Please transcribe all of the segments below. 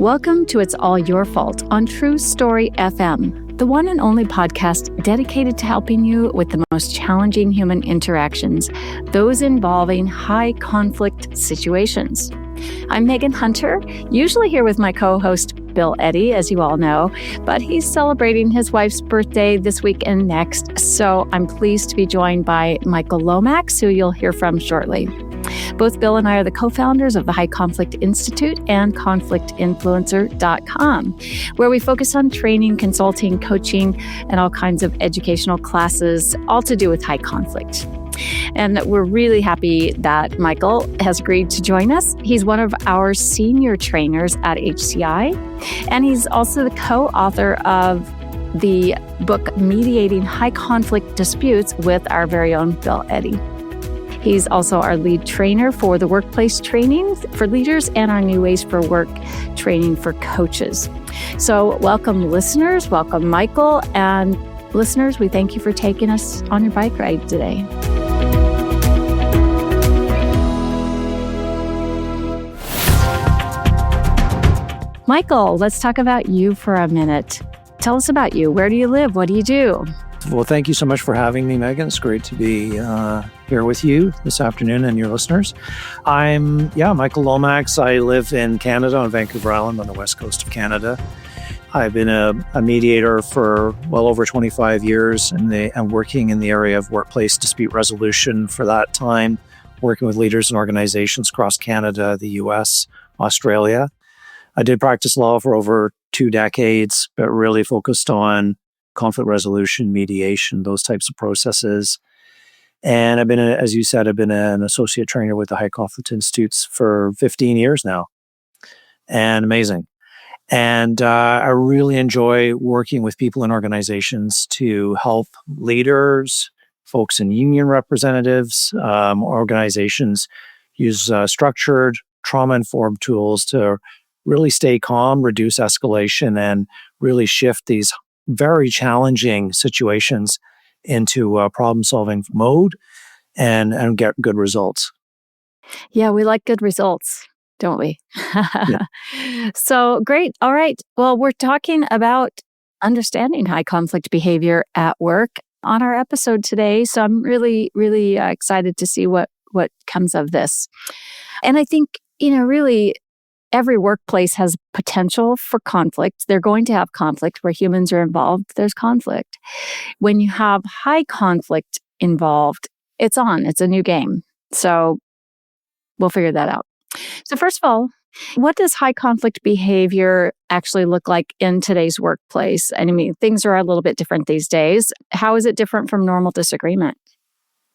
Welcome to It's All Your Fault on True Story FM, the one and only podcast dedicated to helping you with the most challenging human interactions, those involving high conflict situations. I'm Megan Hunter, usually here with my co-host Bill Eddy, as you all know, but he's celebrating his wife's birthday this week and next, so I'm pleased to be joined by Michael Lomax, who you'll hear from shortly. Both Bill and I are the co-founders of the High Conflict Institute and conflictinfluencer.com, where we focus on training, consulting, coaching, and all kinds of educational classes, all to do with high conflict. And we're really happy that Michael has agreed to join us. He's one of our senior trainers at HCI, and he's also the co-author of the book Mediating High Conflict Disputes with our very own Bill Eddy. He's also our lead trainer for the workplace training for leaders and our New Ways for Work training for coaches. So welcome, listeners. Welcome, Michael. And listeners, we thank you for taking us on your bike ride today. Michael, let's talk about you for a minute. Tell us about you. Where do you live? What do you do? Well, thank you so much for having me, Megan. It's great to be here with you this afternoon and your listeners. I'm Michael Lomax. I live in Canada on Vancouver Island on the west coast of Canada. I've been a mediator for well over 25 years and working in the area of workplace dispute resolution for that time, working with leaders and organizations across Canada, the US, Australia. I did practice law for over 2 decades, but really focused on conflict resolution, mediation, those types of processes. And I've been an associate trainer with the High Conflict Institutes for 15 years now. And amazing. And I really enjoy working with people and organizations to help leaders, folks in union representatives, organizations use structured, trauma-informed tools to really stay calm, reduce escalation, and really shift these very challenging situations into a problem-solving mode and get good results. Yeah, we like good results, don't we? Yeah. So great. All right. Well, we're talking about understanding high conflict behavior at work on our episode today. So I'm really, really excited to see what comes of this. And I think, really, every workplace has potential for conflict. They're going to have conflict where humans are involved. There's conflict. When you have high conflict involved, it's on. It's a new game. So we'll figure that out. So first of all, what does high conflict behavior actually look like in today's workplace? And I mean, things are a little bit different these days. How is it different from normal disagreement?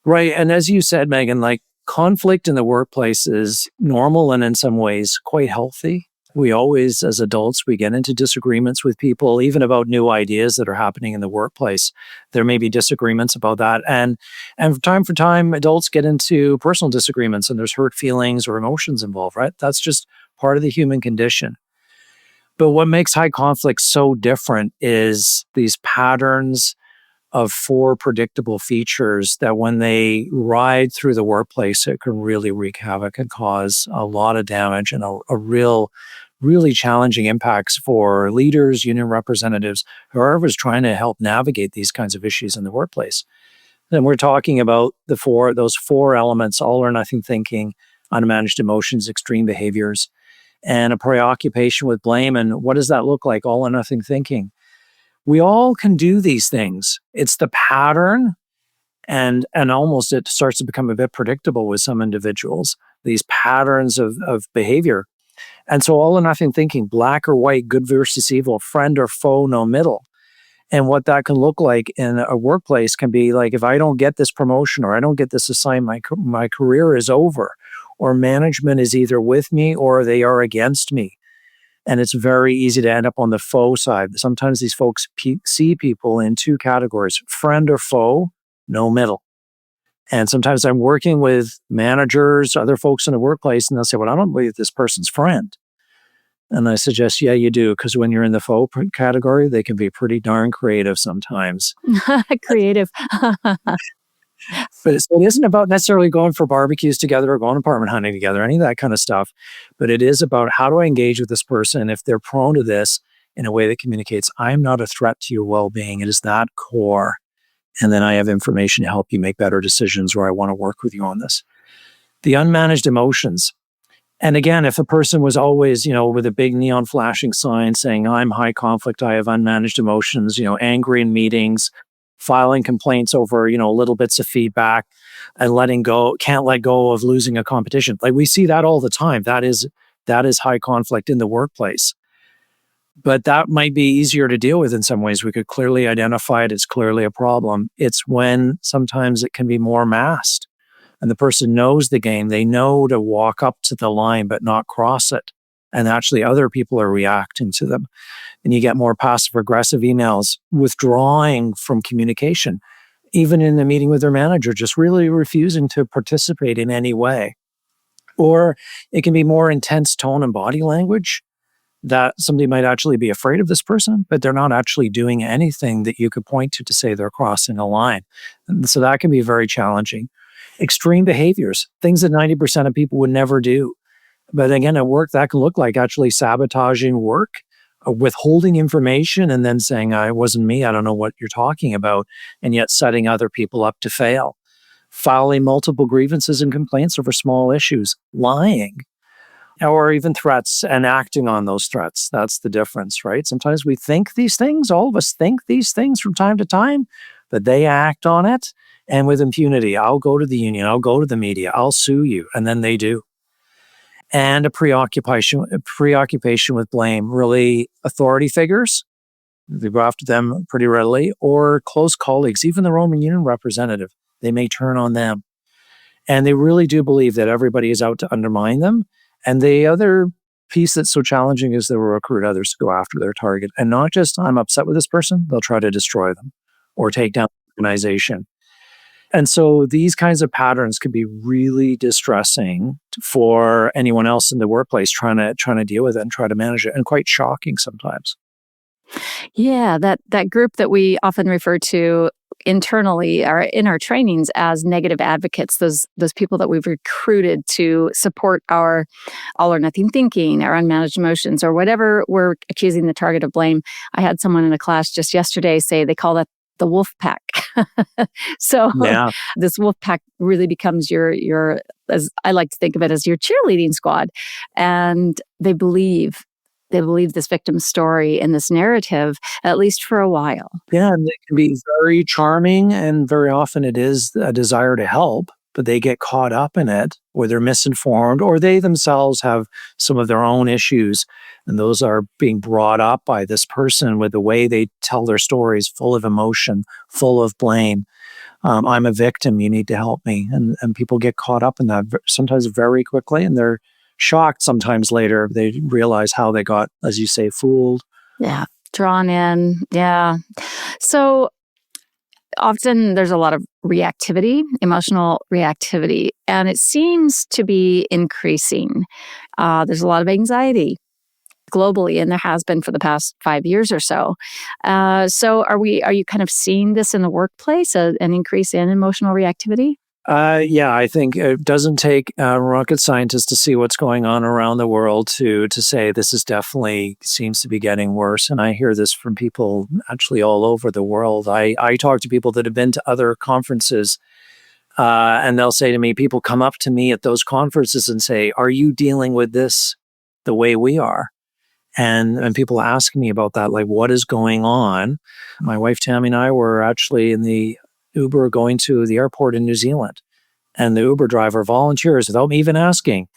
Right. And as you said, Megan, conflict in the workplace is normal and in some ways quite healthy. We always, as adults, we get into disagreements with people, even about new ideas that are happening in the workplace. There may be disagreements about that. And from time, adults get into personal disagreements and there's hurt feelings or emotions involved, right? That's just part of the human condition. But what makes high conflict so different is these patterns of 4 predictable features that when they ride through the workplace, it can really wreak havoc and cause a lot of damage and a really challenging impacts for leaders, union representatives, whoever's trying to help navigate these kinds of issues in the workplace. And we're talking about those four elements: all or nothing thinking, unmanaged emotions, extreme behaviors, and a preoccupation with blame. And what does that look like? All or nothing thinking. We all can do these things. It's the pattern, and almost it starts to become a bit predictable with some individuals, these patterns of behavior. And so all or nothing thinking, black or white, good versus evil, friend or foe, no middle. And what that can look like in a workplace can be like, if I don't get this promotion or I don't get this assignment, my career is over, or management is either with me or they are against me. And it's very easy to end up on the foe side. Sometimes these folks see people in 2 categories: friend or foe, no middle. And sometimes I'm working with managers, other folks in the workplace, and they'll say, well, I don't believe this person's friend. And I suggest, yeah, you do, because when you're in the foe category, they can be pretty darn creative sometimes. Creative. But so it isn't about necessarily going for barbecues together or going apartment hunting together, any of that kind of stuff. But it is about how do I engage with this person if they're prone to this in a way that communicates, I'm not a threat to your well being. It is that core. And then I have information to help you make better decisions, or I want to work with you on this. The unmanaged emotions. And again, if a person was always, with a big neon flashing sign saying, I'm high conflict, I have unmanaged emotions, angry in meetings, filing complaints over, little bits of feedback and letting go, can't let go of losing a competition. Like we see that all the time. That is high conflict in the workplace. But that might be easier to deal with in some ways. We could clearly identify it. It's clearly a problem. It's when sometimes it can be more masked and the person knows the game. They know to walk up to the line, but not cross it. And actually other people are reacting to them. And you get more passive aggressive emails, withdrawing from communication, even in the meeting with their manager, just really refusing to participate in any way. Or it can be more intense tone and body language that somebody might actually be afraid of this person, but they're not actually doing anything that you could point to say they're crossing a line. And so that can be very challenging. Extreme behaviors, things that 90% of people would never do. But again, at work, that can look like actually sabotaging work, withholding information, and then saying, it wasn't me, I don't know what you're talking about, and yet setting other people up to fail. Filing multiple grievances and complaints over small issues, lying, or even threats and acting on those threats. That's the difference, right? Sometimes we think these things, all of us think these things from time to time, but they act on it. And with impunity, I'll go to the union, I'll go to the media, I'll sue you. And then they do. And a preoccupation with blame, really authority figures. They go after them pretty readily, or close colleagues, even their own union representative. They may turn on them. And they really do believe that everybody is out to undermine them. And the other piece that's so challenging is they will recruit others to go after their target. And not just, I'm upset with this person, they'll try to destroy them or take down the organization. And so these kinds of patterns can be really distressing for anyone else in the workplace trying to deal with it and try to manage it, and quite shocking sometimes. Yeah, that group that we often refer to internally or in our trainings as negative advocates, those people that we've recruited to support our all or nothing thinking, our unmanaged emotions, or whatever we're accusing the target of blame. I had someone in a class just yesterday say they call that the wolf pack. So Yeah. this wolf pack really becomes your, as I like to think of it, as your cheerleading squad. And they believe this victim's story and this narrative, at least for a while. Yeah, and it can be very charming, and very often it is a desire to help, but they get caught up in it, or they're misinformed, or they themselves have some of their own issues, and those are being brought up by this person with the way they tell their stories, full of emotion, full of blame. I'm a victim, you need to help me. And people get caught up in that sometimes very quickly, and they're shocked sometimes later. They realize how they got, as you say, fooled. Yeah, drawn in. Yeah. So often there's a lot of reactivity, emotional reactivity, and it seems to be increasing. There's a lot of anxiety globally, and there has been for the past 5 years or so. So are you kind of seeing this in the workplace, an increase in emotional reactivity? Yeah, I think it doesn't take rocket scientists to see what's going on around the world to say this is definitely seems to be getting worse. And I hear this from people actually all over the world. I talk to people that have been to other conferences, and they'll say to me, people come up to me at those conferences and say, "Are you dealing with this the way we are?" And people ask me about that, like, what is going on? My wife Tammy and I were actually in the Uber going to the airport in New Zealand. And the Uber driver volunteers without me even asking.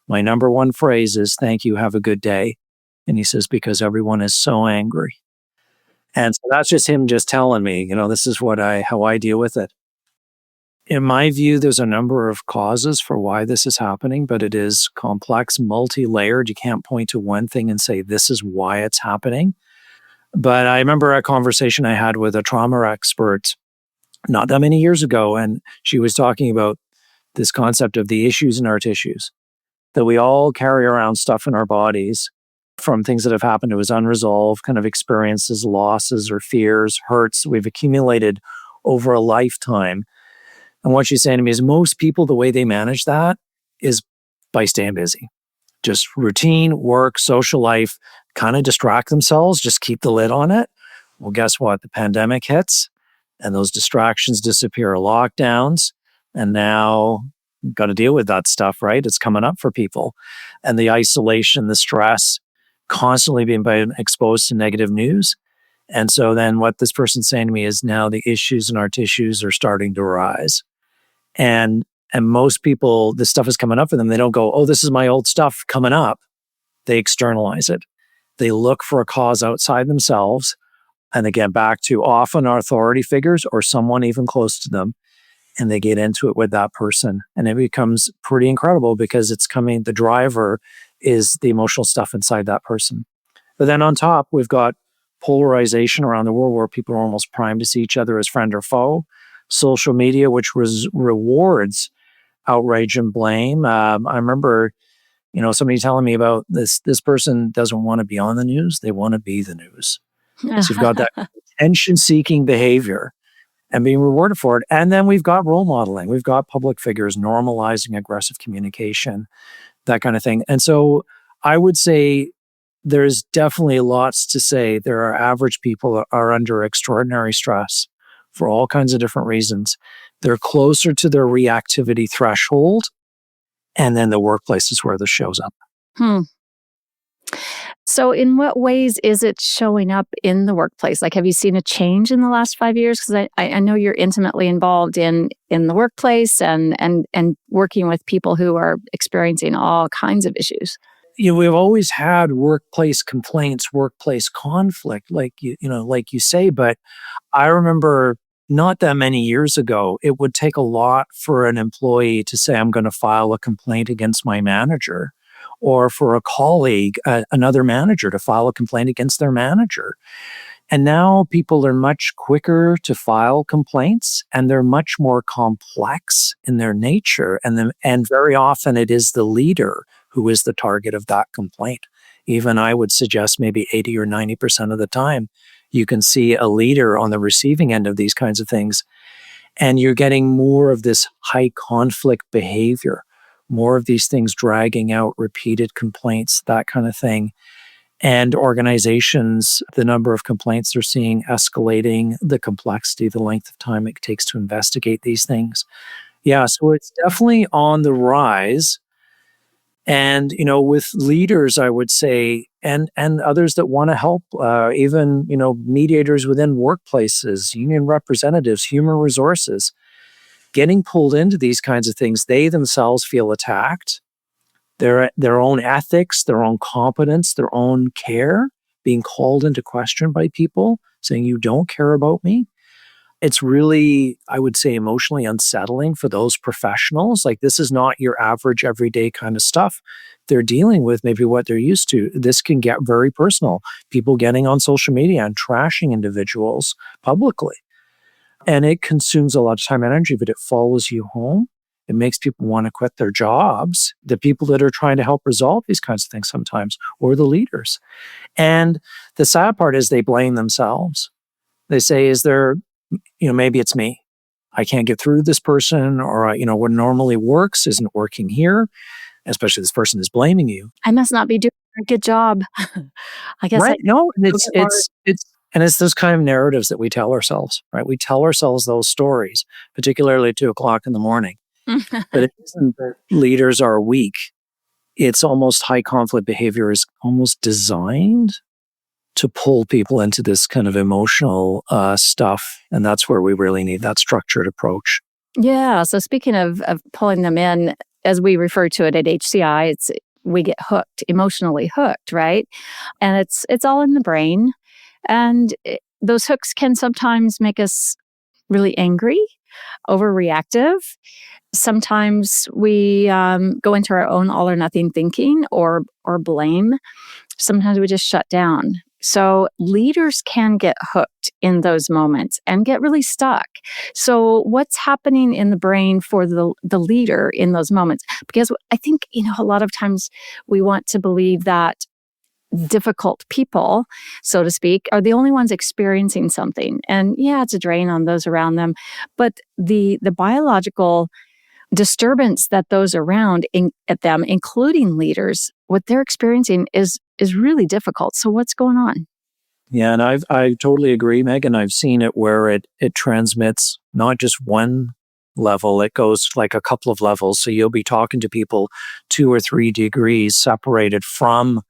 My number one phrase is, "Thank you, have a good day." And he says, "Because everyone is so angry." And so that's just him just telling me, this is how I deal with it. In my view, there's a number of causes for why this is happening, but it is complex, multi-layered. You can't point to one thing and say, this is why it's happening. But I remember a conversation I had with a trauma expert not that many years ago, and she was talking about this concept of the issues in our tissues, that we all carry around stuff in our bodies from things that have happened to us, unresolved kind of experiences, losses or fears, hurts we've accumulated over a lifetime And what she's saying to me is most people, the way they manage that is by staying busy. Just routine, work, social life, kind of distract themselves, just keep the lid on it. Well, guess what? The pandemic hits and those distractions disappear, lockdowns, and now got to deal with that stuff, right? It's coming up for people. And the isolation, the stress, constantly being exposed to negative news. And so then what this person's saying to me is now the issues in our tissues are starting to rise. And most people, this stuff is coming up for them. They don't go, oh, this is my old stuff coming up. They externalize it. They look for a cause outside themselves. And again, back to often authority figures or someone even close to them. And they get into it with that person. And it becomes pretty incredible because it's coming, the driver is the emotional stuff inside that person. But then on top, we've got polarization around the world where people are almost primed to see each other as friend or foe. Social media, which rewards outrage and blame. I remember, somebody telling me about this person doesn't want to be on the news. They want to be the news. So you've got that attention-seeking behavior and being rewarded for it. And then we've got role modeling. We've got public figures normalizing aggressive communication, that kind of thing. And so I would say there's definitely lots to say. There are average people that are under extraordinary stress for all kinds of different reasons. They're closer to their reactivity threshold. And then the workplace is where this shows up. So in what ways is it showing up in the workplace? Like, have you seen a change in the last 5 years? Because I know you're intimately involved in the workplace and working with people who are experiencing all kinds of issues. We've always had workplace complaints, workplace conflict, like you say, but I remember not that many years ago, it would take a lot for an employee to say, I'm going to file a complaint against my manager, or for a colleague, another manager, to file a complaint against their manager. And now people are much quicker to file complaints, and they're much more complex in their nature. And very often it is the leader who is the target of that complaint. Even I would suggest maybe 80 or 90% of the time, you can see a leader on the receiving end of these kinds of things. And you're getting more of this high conflict behavior, more of these things dragging out, repeated complaints, that kind of thing. And organizations, the number of complaints they're seeing escalating, the complexity, the length of time it takes to investigate these things. Yeah, so it's definitely on the rise. And, with leaders, I would say, and others that want to help, even, mediators within workplaces, union representatives, human resources, getting pulled into these kinds of things, they themselves feel attacked. Their own ethics, their own competence, their own care being called into question by people saying, you don't care about me. It's really, I would say, emotionally unsettling for those professionals. Like, this is not your average everyday kind of stuff they're dealing with, maybe what they're used to. This can get very personal. People getting on social media and trashing individuals publicly. And it consumes a lot of time and energy, but it follows you home. It makes people want to quit their jobs, the people that are trying to help resolve these kinds of things sometimes, or the leaders. And the sad part is they blame themselves. They say, is there, maybe it's me. I can't get through this person, or, what normally works isn't working here, especially this person is blaming you. I must not be doing a good job. I guess right? No, and it's those kind of narratives that we tell ourselves, right? We tell ourselves those stories, particularly at 2:00 in the morning. But it isn't that leaders are weak. It's almost high conflict behavior is almost designed to pull people into this kind of emotional stuff. And that's where we really need that structured approach. Yeah. So speaking of pulling them in, as we refer to it at HCI, we get hooked, emotionally hooked, right? And it's all in the brain. And those hooks can sometimes make us really angry, overreactive. Sometimes we go into our own all or nothing thinking or blame. Sometimes we just shut down. So leaders can get hooked in those moments and get really stuck. So what's happening in the brain for the leader in those moments? Because I think, a lot of times we want to believe that difficult people, so to speak, are the only ones experiencing something. And yeah, it's a drain on those around them. But the biological disturbance that those around at them, including leaders, what they're experiencing is really difficult. So what's going on? Yeah, and I totally agree, Megan. I've seen it where it transmits not just one level, it goes like a couple of levels. So you'll be talking to people 2 or 3 degrees separated from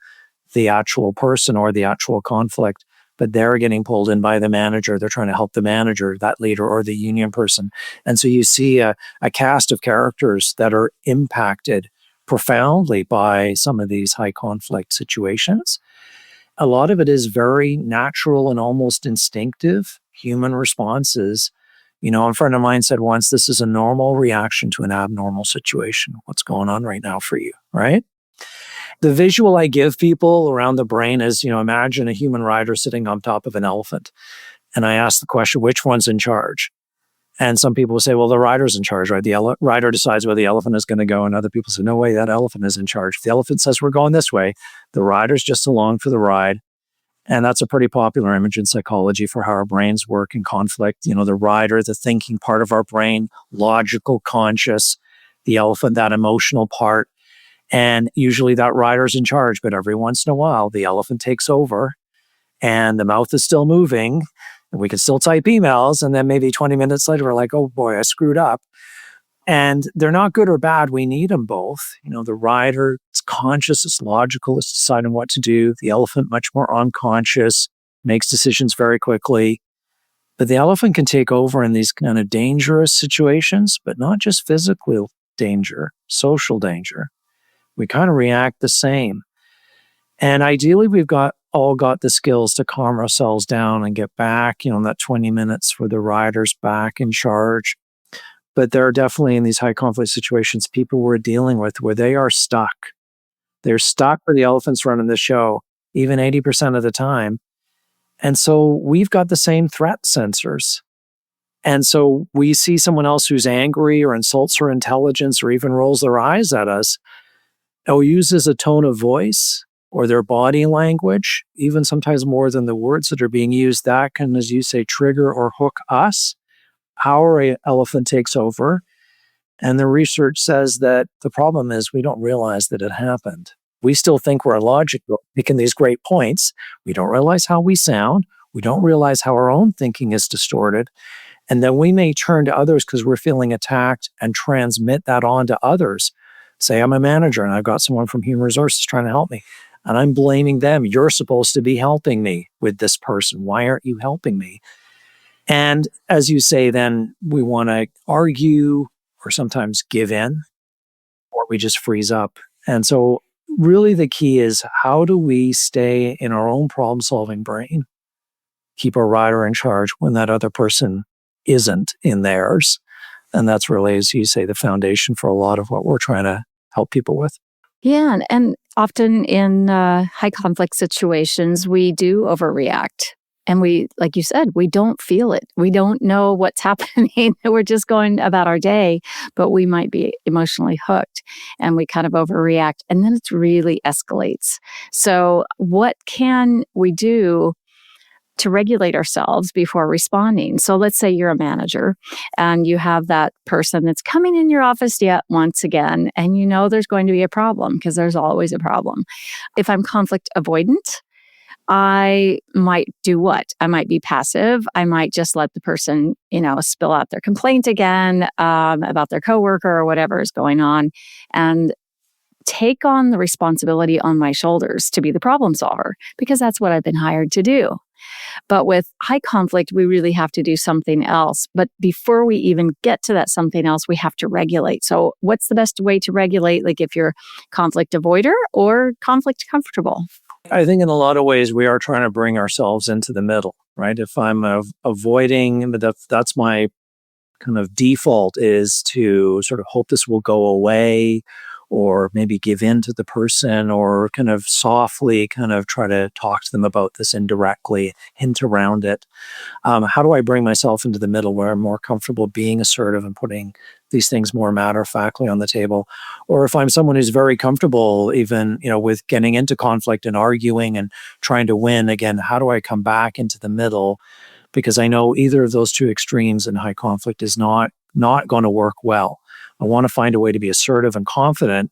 the actual person or the actual conflict, but they're getting pulled in by the manager. They're trying to help the manager, that leader, or the union person. And so you see a cast of characters that are impacted profoundly by some of these high conflict situations. A lot of it is very natural and almost instinctive human responses. A friend of mine said once, this is a normal reaction to an abnormal situation. What's going on right now for you, right? The visual I give people around the brain is, imagine a human rider sitting on top of an elephant. And I ask the question, which one's in charge? And some people will say, well, the rider's in charge, right? The rider decides where the elephant is going to go. And other people say, no way, that elephant is in charge. If the elephant says we're going this way, the rider's just along for the ride. And that's a pretty popular image in psychology for how our brains work in conflict. The rider, the thinking part of our brain, logical, conscious, the elephant, that emotional part. And usually that rider's in charge, but every once in a while, the elephant takes over and the mouth is still moving. And we can still type emails. And then maybe 20 minutes later, we're like, oh boy, I screwed up. And they're not good or bad. We need them both. The rider, it's conscious, it's logical, it's deciding what to do. The elephant, much more unconscious, makes decisions very quickly. But the elephant can take over in these kind of dangerous situations, but not just physical danger, social danger. We kind of react the same. And ideally, we've all got the skills to calm ourselves down and get back, in that 20 minutes where the rider's back in charge. But there are definitely in these high conflict situations, people we're dealing with where they are stuck. They're stuck where the elephant's running the show, even 80% of the time. And so we've got the same threat sensors. And so we see someone else who's angry or insults our intelligence or even rolls their eyes at us, or uses a tone of voice or their body language, even sometimes more than the words that are being used, that can, as you say, trigger or hook us. Our elephant takes over. And the research says that the problem is we don't realize that it happened. We still think we're logical, making these great points. We don't realize how we sound. We don't realize how our own thinking is distorted. And then we may turn to others because we're feeling attacked and transmit that on to others. Say, I'm a manager and I've got someone from human resources trying to help me. And I'm blaming them. You're supposed to be helping me with this person. Why aren't you helping me? And as you say, then we want to argue or sometimes give in, or we just freeze up. And so really the key is, how do we stay in our own problem-solving brain, keep our rider in charge when that other person isn't in theirs? And that's really, as you say, the foundation for a lot of what we're trying to help people with. Yeah, and often in high conflict situations, we do overreact. And we, like you said, we don't feel it. We don't know what's happening. We're just going about our day, but we might be emotionally hooked and we kind of overreact. And then it really escalates. So, what can we do to regulate ourselves before responding? So let's say you're a manager and you have that person that's coming in your office yet once again, and you know there's going to be a problem because there's always a problem. If I'm conflict avoidant, I might do what? I might be passive. I might just let the person, spill out their complaint again about their coworker or whatever is going on, and take on the responsibility on my shoulders to be the problem solver because that's what I've been hired to do. But with high conflict, we really have to do something else. But before we even get to that something else, we have to regulate. So what's the best way to regulate? Like if you're conflict avoider or conflict comfortable? I think in a lot of ways, we are trying to bring ourselves into the middle, right? If I'm avoiding, that's my kind of default, is to sort of hope this will go away or maybe give in to the person, or kind of softly kind of try to talk to them about this indirectly, hint around it. How do I bring myself into the middle where I'm more comfortable being assertive and putting these things more matter of factly on the table? Or if I'm someone who's very comfortable, even, with getting into conflict and arguing and trying to win, again, how do I come back into the middle? Because I know either of those two extremes in high conflict is not going to work well. I want to find a way to be assertive and confident,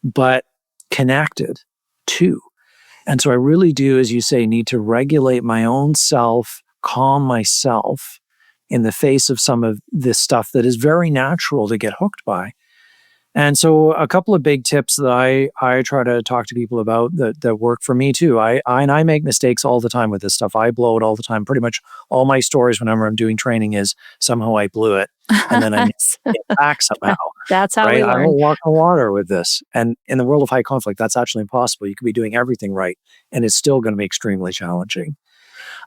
but connected too. And so I really do, as you say, need to regulate my own self, calm myself in the face of some of this stuff that is very natural to get hooked by. And so a couple of big tips that I try to talk to people about that work for me too. I make mistakes all the time with this stuff. I blow it all the time. Pretty much all my stories whenever I'm doing training is somehow I blew it and then I make it back somehow. That's how Right? we I learn. don't walk on water with this. And in the world of high conflict, that's actually impossible. You could be doing everything right and it's still going to be extremely challenging.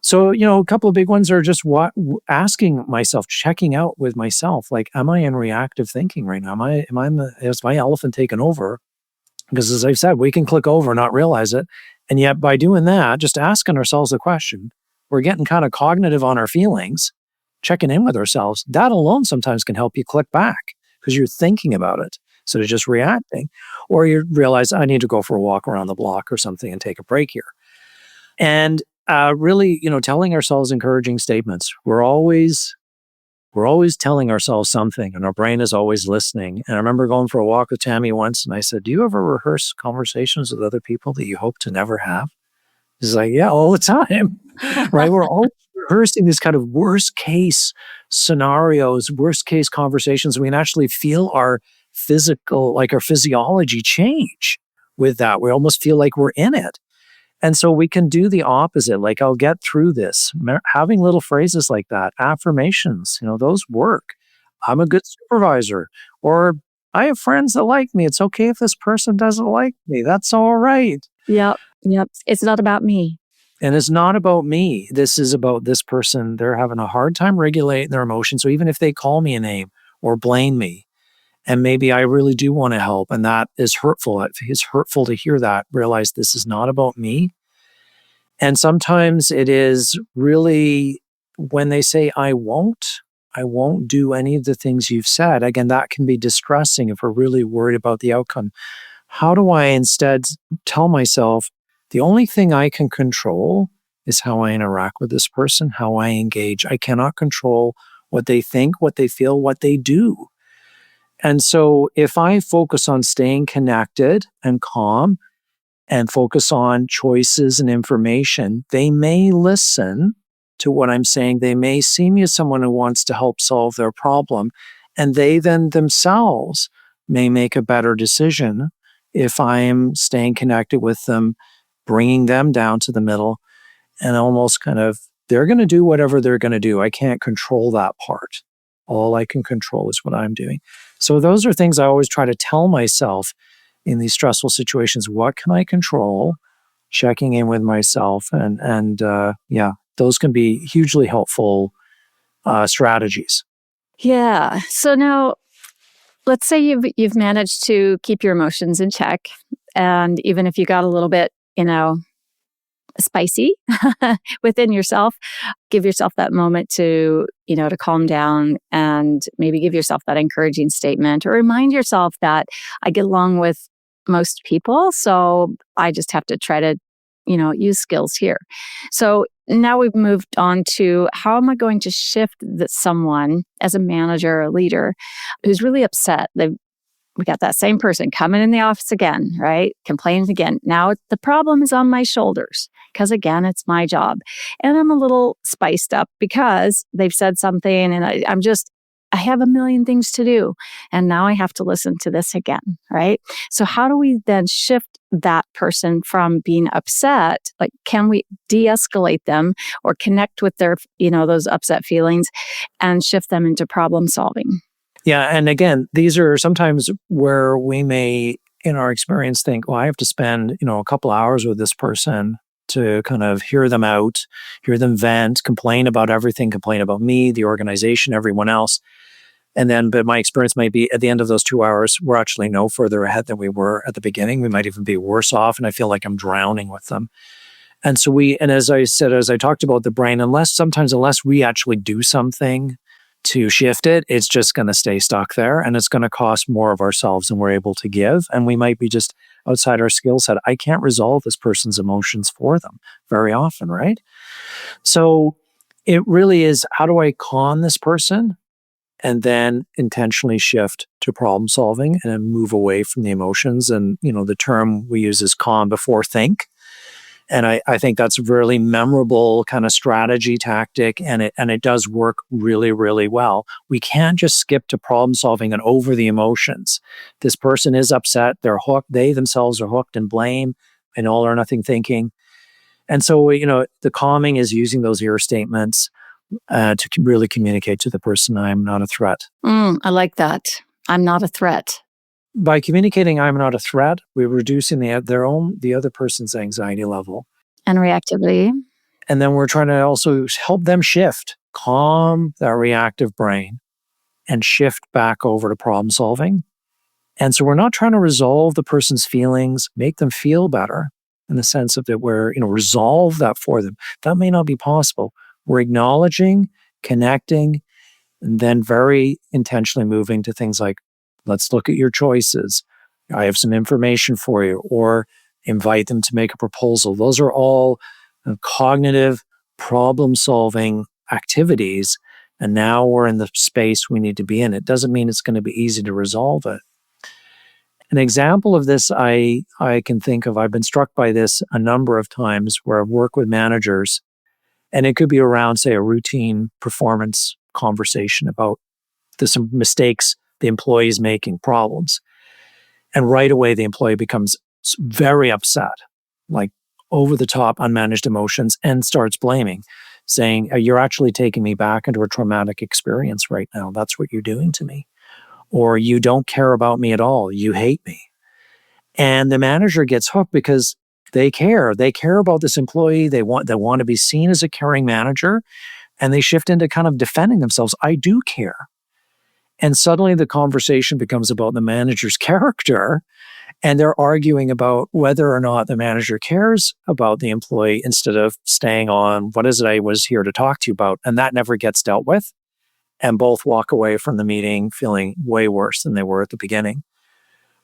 So, a couple of big ones are just asking myself, checking out with myself, like, am I in reactive thinking right now? Is my elephant taken over? Because as I've said, we can click over and not realize it. And yet by doing that, just asking ourselves the question, we're getting kind of cognitive on our feelings, checking in with ourselves. That alone sometimes can help you click back because you're thinking about it instead of just reacting. Or you realize I need to go for a walk around the block or something and take a break here. And really, telling ourselves encouraging statements. We're always telling ourselves something, and our brain is always listening. And I remember going for a walk with Tammy once, and I said, "Do you ever rehearse conversations with other people that you hope to never have?" She's like, "Yeah, all the time." Right? We're always rehearsing these kind of worst case scenarios, worst case conversations. We can actually feel our physiology change with that. We almost feel like we're in it. And so we can do the opposite. Like, I'll get through this. Having little phrases like that, affirmations, those work. I'm a good supervisor. Or I have friends that like me. It's okay if this person doesn't like me. That's all right. Yep. Yep. It's not about me. And it's not about me. This is about this person. They're having a hard time regulating their emotions. So even if they call me a name or blame me, and maybe I really do want to help, and that is hurtful. It's hurtful to hear that, realize this is not about me. And sometimes it is really when they say, I won't do any of the things you've said. Again, that can be distressing if we're really worried about the outcome. How do I instead tell myself, the only thing I can control is how I interact with this person, how I engage. I cannot control what they think, what they feel, what they do. And so if I focus on staying connected and calm and focus on choices and information, they may listen to what I'm saying. They may see me as someone who wants to help solve their problem. And they then themselves may make a better decision if I'm staying connected with them, bringing them down to the middle, and almost kind of, they're going to do whatever they're going to do. I can't control that part. All I can control is what I'm doing. So those are things I always try to tell myself in these stressful situations. What can I control? Checking in with myself, and those can be hugely helpful strategies. Yeah. So now, let's say you've managed to keep your emotions in check, and even if you got a little bit, spicy within yourself, give yourself that moment to calm down and maybe give yourself that encouraging statement, or remind yourself that I get along with most people, so I just have to try to use skills here. So now we've moved on to, how am I going to shift someone as a manager or a leader who's really upset? We got that same person coming in the office again, right? Complaining again. Now the problem is on my shoulders because, again, it's my job. And I'm a little spiced up because they've said something, and I have a million things to do. And now I have to listen to this again, right? So how do we then shift that person from being upset? Like, can we de-escalate them or connect with their, those upset feelings and shift them into problem solving? Yeah. And again, these are sometimes where we may, in our experience, think, well, I have to spend, a couple hours with this person to kind of hear them out, hear them vent, complain about everything, complain about me, the organization, everyone else. And then, but my experience might be at the end of those 2 hours, we're actually no further ahead than we were at the beginning. We might even be worse off. And I feel like I'm drowning with them. And so and as I said, as I talked about the brain, unless we actually do something to shift it, it's just going to stay stuck there, and it's going to cost more of ourselves than we're able to give. And we might be just outside our skill set. I can't resolve this person's emotions for them very often, right? So it really is, how do I calm this person and then intentionally shift to problem solving and then move away from the emotions? And, the term we use is calm before think. And I think that's a really memorable kind of strategy tactic, and it does work really, really well. We can't just skip to problem solving and over the emotions. This person is upset, they're hooked, they themselves are hooked in blame and all or nothing thinking. And so, the calming is using those ear statements to really communicate to the person, I'm not a threat. I like that. I'm not a threat. By communicating I'm not a threat, we're reducing the other person's anxiety level and reactivity. And then we're trying to also help them shift, calm that reactive brain and shift back over to problem solving. And so we're not trying to resolve the person's feelings, make them feel better in the sense of that we're, resolve that for them. That may not be possible. We're acknowledging, connecting, and then very intentionally moving to things like, let's look at your choices. I have some information for you, or invite them to make a proposal. Those are all cognitive problem-solving activities. And now we're in the space we need to be in. It doesn't mean it's going to be easy to resolve it. An example of this I can think of, I've been struck by this a number of times where I've worked with managers, and it could be around, say, a routine performance conversation about some mistakes the employee is making, problems. And right away, the employee becomes very upset, like over the top, unmanaged emotions, and starts blaming, saying, you're actually taking me back into a traumatic experience right now. That's what you're doing to me. Or you don't care about me at all. You hate me. And the manager gets hooked because they care. They care about this employee. They want to be seen as a caring manager. And they shift into kind of defending themselves. I do care. And suddenly the conversation becomes about the manager's character. And they're arguing about whether or not the manager cares about the employee instead of staying on, what is it I was here to talk to you about? And that never gets dealt with. And both walk away from the meeting feeling way worse than they were at the beginning.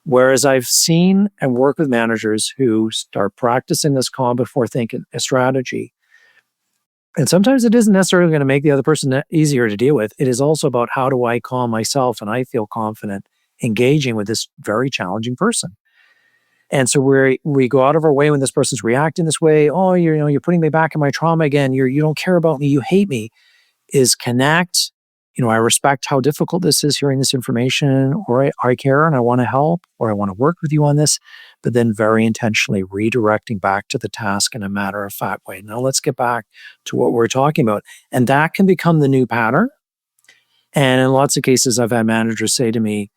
Whereas I've seen and worked with managers who start practicing this calm before thinking a strategy. And sometimes it isn't necessarily going to make the other person easier to deal with. It is also about, how do I calm myself and I feel confident engaging with this very challenging person. And so we go out of our way when this person's reacting this way. Oh, you're putting me back in my trauma again. You don't care about me. You hate me. Is connect. I respect how difficult this is hearing this information, or I care and I want to help, or I want to work with you on this, but then very intentionally redirecting back to the task in a matter-of-fact way. Now let's get back to what we're talking about. And that can become the new pattern. And in lots of cases, I've had managers say to me,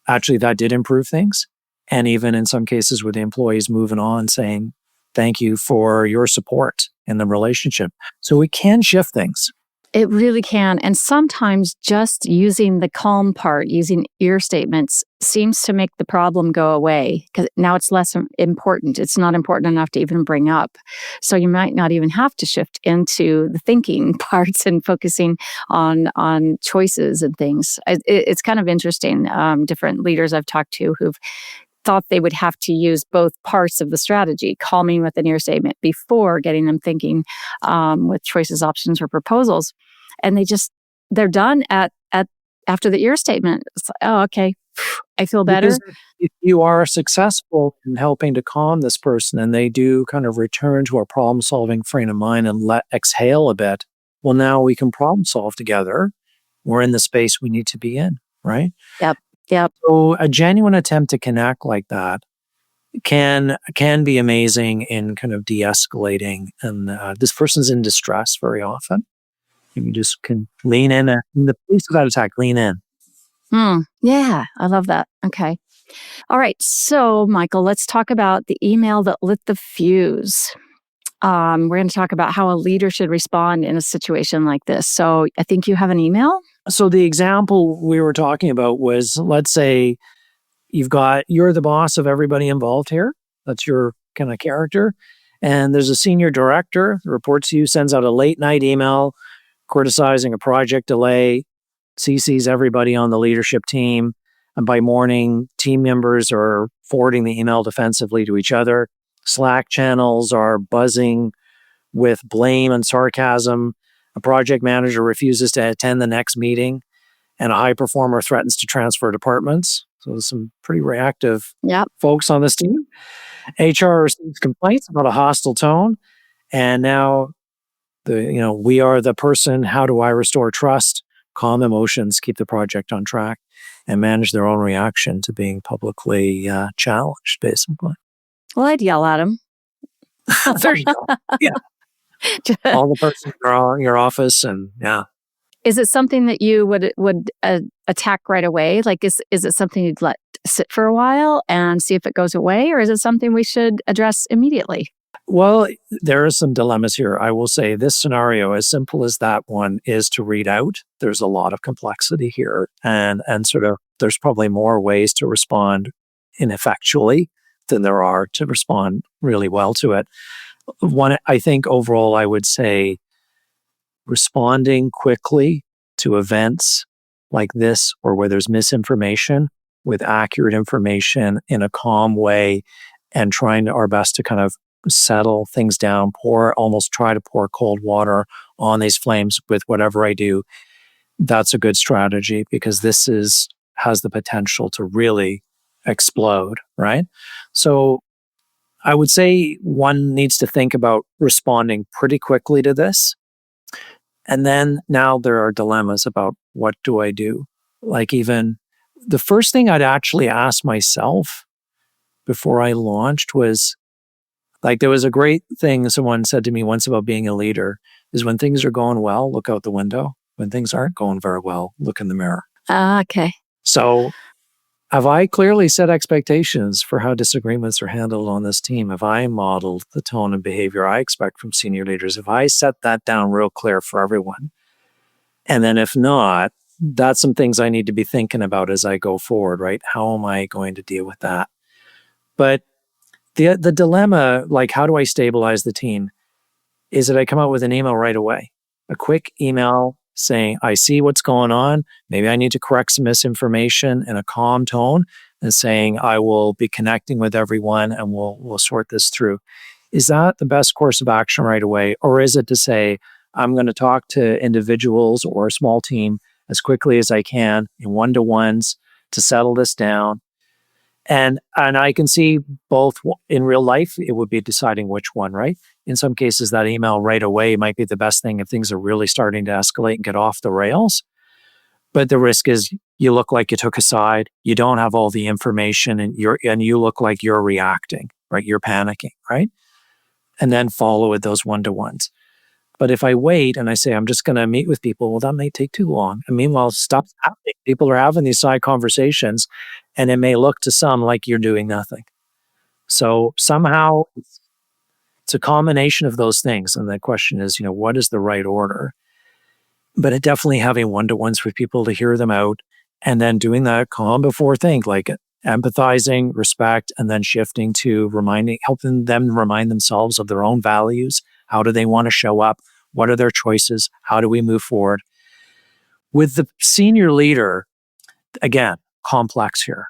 actually, that did improve things. And even in some cases with the employees moving on saying, thank you for your support in the relationship. So we can shift things. It really can. And sometimes just using the calm part, using ear statements, seems to make the problem go away, because now it's less important. It's not important enough to even bring up. So you might not even have to shift into the thinking parts and focusing on choices and things. It's kind of interesting. Different leaders I've talked to who've thought they would have to use both parts of the strategy, calming with an ear statement before getting them thinking with choices, options, or proposals. And they're done at after the ear statement. It's like, oh, okay, I feel better. Because if you are successful in helping to calm this person and they do kind of return to a problem-solving frame of mind and exhale a bit, well, now we can problem solve together. We're in the space we need to be in, right? Yep. So a genuine attempt to connect like that can be amazing in kind of de-escalating. And this person's in distress very often. You just can lean in the face of that attack. Lean in. Yeah, I love that. Okay. All right. So, Michael, let's talk about the email that lit the fuse. We're going to talk about how a leader should respond in a situation like this. So I think you have an email. So the example we were talking about was, let's say you're the boss of everybody involved here. That's your kind of character. And there's a senior director who reports to you, sends out a late night email criticizing a project delay, CCs everybody on the leadership team. And by morning, team members are forwarding the email defensively to each other. Slack channels are buzzing with blame and sarcasm. A project manager refuses to attend the next meeting, and a high performer threatens to transfer departments. So there's some pretty reactive Yep. folks on this team. HR receives complaints about a hostile tone, and now we are the person. How do I restore trust, calm emotions, keep the project on track, and manage their own reaction to being publicly challenged, basically. Well, I'd yell at him. There you go. Yeah. All the person in your office, and yeah. Is it something that you would attack right away? Like, is it something you'd let sit for a while and see if it goes away, or is it something we should address immediately? Well, there are some dilemmas here. I will say this scenario, as simple as that one is to read out, there's a lot of complexity here, and sort of there's probably more ways to respond ineffectually than there are to respond really well to it. One, I think overall, I would say responding quickly to events like this or where there's misinformation with accurate information in a calm way and trying our best to kind of settle things down, almost try to pour cold water on these flames with whatever I do. That's a good strategy because this has the potential to really explode, right? So I would say one needs to think about responding pretty quickly to this. And then now there are dilemmas about what do I do? Like even the first thing I'd actually ask myself before I launched was like, there was a great thing someone said to me once about being a leader is when things are going well, look out the window. When things aren't going very well, look in the mirror. Okay. So have I clearly set expectations for how disagreements are handled on this team? Have I modeled the tone and behavior I expect from senior leaders? Have I set that down real clear for everyone? And then if not, that's some things I need to be thinking about as I go forward, right? How am I going to deal with that? But the dilemma, like how do I stabilize the team, is that I come out with an email right away. A quick email saying, I see what's going on. Maybe I need to correct some misinformation in a calm tone and saying, I will be connecting with everyone and we'll sort this through. Is that the best course of action right away? Or is it to say, I'm going to talk to individuals or a small team as quickly as I can in one-to-ones to settle this down? And I can see both in real life, it would be deciding which one, right? In some cases, that email right away might be the best thing if things are really starting to escalate and get off the rails. But the risk is you look like you took a side, you don't have all the information, and you look like you're reacting, right? You're panicking, right? And then follow with those one-to-ones. But if I wait and I say, I'm just going to meet with people, well, that may take too long. And meanwhile, stuff's happening. People are having these side conversations, and it may look to some like you're doing nothing. So somehow it's a combination of those things. And the question is, what is the right order? But it definitely having one-to-ones with people to hear them out and then doing that calm before think, like empathizing, respect, and then shifting to helping them remind themselves of their own values. How do they want to show up? What are their choices? How do we move forward? With the senior leader, again, complex here.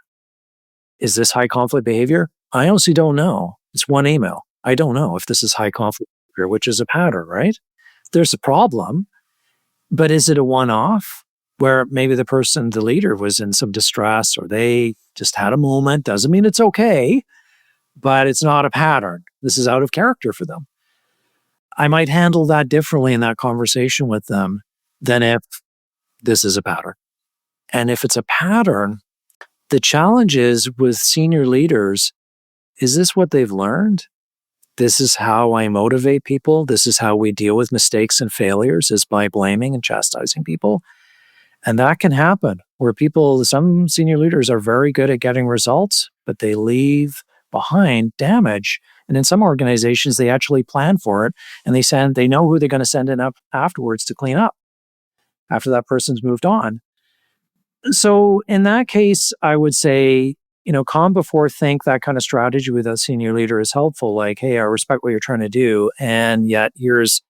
Is this high conflict behavior? I honestly don't know. It's one email. I don't know if this is high conflict behavior, which is a pattern, right? There's a problem, but is it a one-off where maybe the leader was in some distress or they just had a moment? Doesn't mean it's okay, but it's not a pattern. This is out of character for them. I might handle that differently in that conversation with them than if this is a pattern. And if it's a pattern, the challenge is with senior leaders, is this what they've learned? This is how I motivate people. This is how we deal with mistakes and failures, is by blaming and chastising people. And that can happen where some senior leaders are very good at getting results, but they leave behind damage. And in some organizations, they actually plan for it, and they know who they're going to send in up afterwards to clean up after that person's moved on. So in that case, I would say, calm before think. That kind of strategy with a senior leader is helpful. Like, hey, I respect what you're trying to do, and yet here's,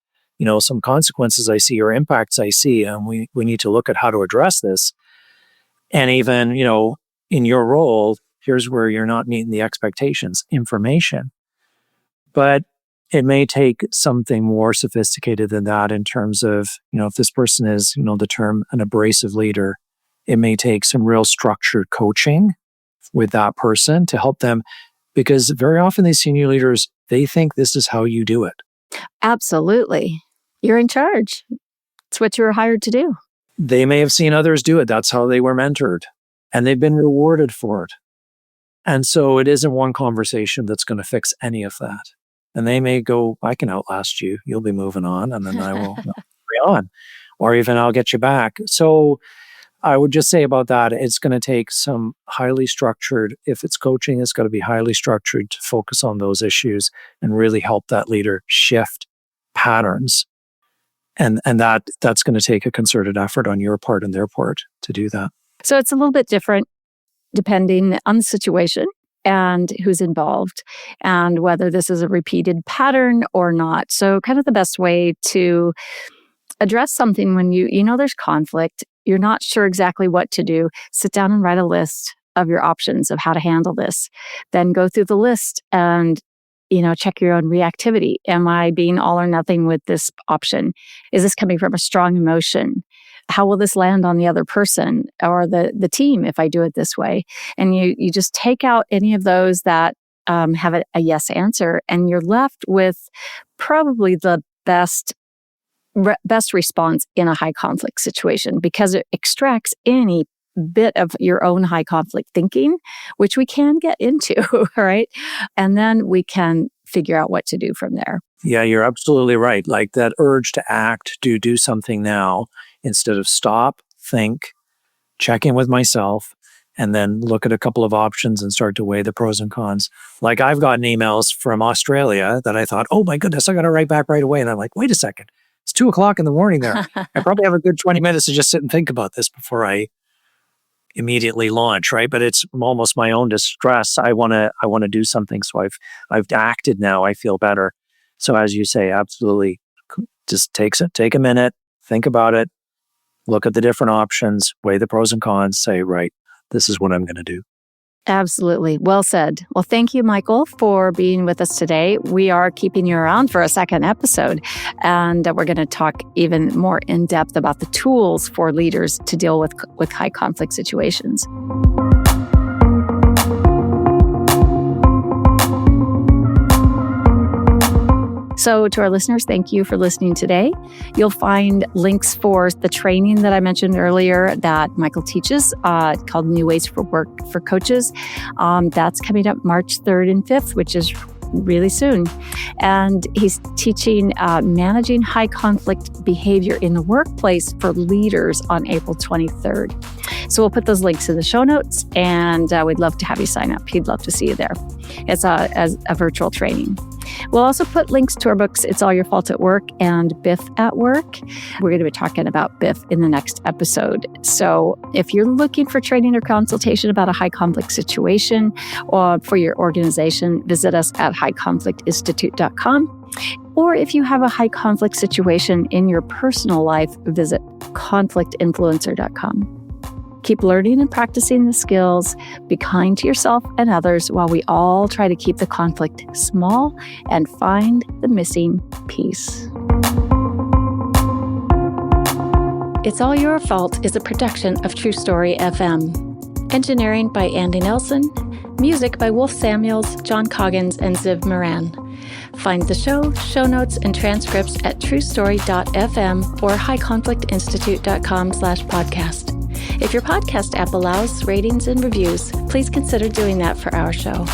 some consequences I see or impacts I see, and we need to look at how to address this. And even, in your role, here's where you're not meeting the expectations, information. But it may take something more sophisticated than that in terms of, if this person is, the term an abrasive leader, it may take some real structured coaching with that person to help them, because very often these senior leaders, they think this is how you do it. Absolutely. You're in charge. It's what you were hired to do. They may have seen others do it. That's how they were mentored, and they've been rewarded for it. And so it isn't one conversation that's going to fix any of that. And they may go, I can outlast you. You'll be moving on, and then I will carry on. Or even I'll get you back. So I would just say about that, it's going to take some highly structured, if it's coaching, it's got to be highly structured to focus on those issues and really help that leader shift patterns. And that's going to take a concerted effort on your part and their part to do that. So it's a little bit different depending on the situation and who's involved and whether this is a repeated pattern or not. So kind of the best way to address something when you know there's conflict, you're not sure exactly what to do, sit down and write a list of your options of how to handle this. Then go through the list and check your own reactivity. Am I being all or nothing with this option? Is this coming from a strong emotion? How will this land on the other person or the team if I do it this way? And you just take out any of those that have a yes answer, and you're left with probably the best response in a high conflict situation, because it extracts any bit of your own high conflict thinking, which we can get into, right? And then we can figure out what to do from there. Yeah, you're absolutely right. Like that urge to act, do something now, instead of stop, think, check in with myself, and then look at a couple of options and start to weigh the pros and cons. Like I've gotten emails from Australia that I thought, oh my goodness, I got to write back right away. And I'm like, wait a second, it's 2:00 in the morning there. I probably have a good 20 minutes to just sit and think about this before I immediately launch, right? But it's almost my own distress. I want to do something. So I've acted now. I feel better. So as you say, absolutely, just take a minute, think about it, look at the different options, weigh the pros and cons, say, right, this is what I'm going to do. Absolutely. Well said. Well, thank you, Michael, for being with us today. We are keeping you around for a second episode, and we're going to talk even more in depth about the tools for leaders to deal with high conflict situations. So to our listeners, thank you for listening today. You'll find links for the training that I mentioned earlier that Michael teaches called New Ways for Work for Coaches. That's coming up March 3rd and 5th, which is really soon. And he's teaching managing high conflict behavior in the workplace for leaders on April 23rd. So we'll put those links in the show notes, and we'd love to have you sign up. He'd love to see you there. It's as a virtual training. We'll also put links to our books, It's All Your Fault at Work and Biff at Work. We're going to be talking about Biff in the next episode. So if you're looking for training or consultation about a high conflict situation or for your organization, visit us at highconflictinstitute.com. Or if you have a high conflict situation in your personal life, visit conflictinfluencer.com. Keep learning and practicing the skills. Be kind to yourself and others while we all try to keep the conflict small and find the missing piece. It's All Your Fault is a production of True Story FM. Engineering by Andy Nelson. Music by Wolf Samuels, John Coggins, and Ziv Moran. Find the show notes, and transcripts at truestory.fm or highconflictinstitute.com/podcast. If your podcast app allows ratings and reviews, please consider doing that for our show.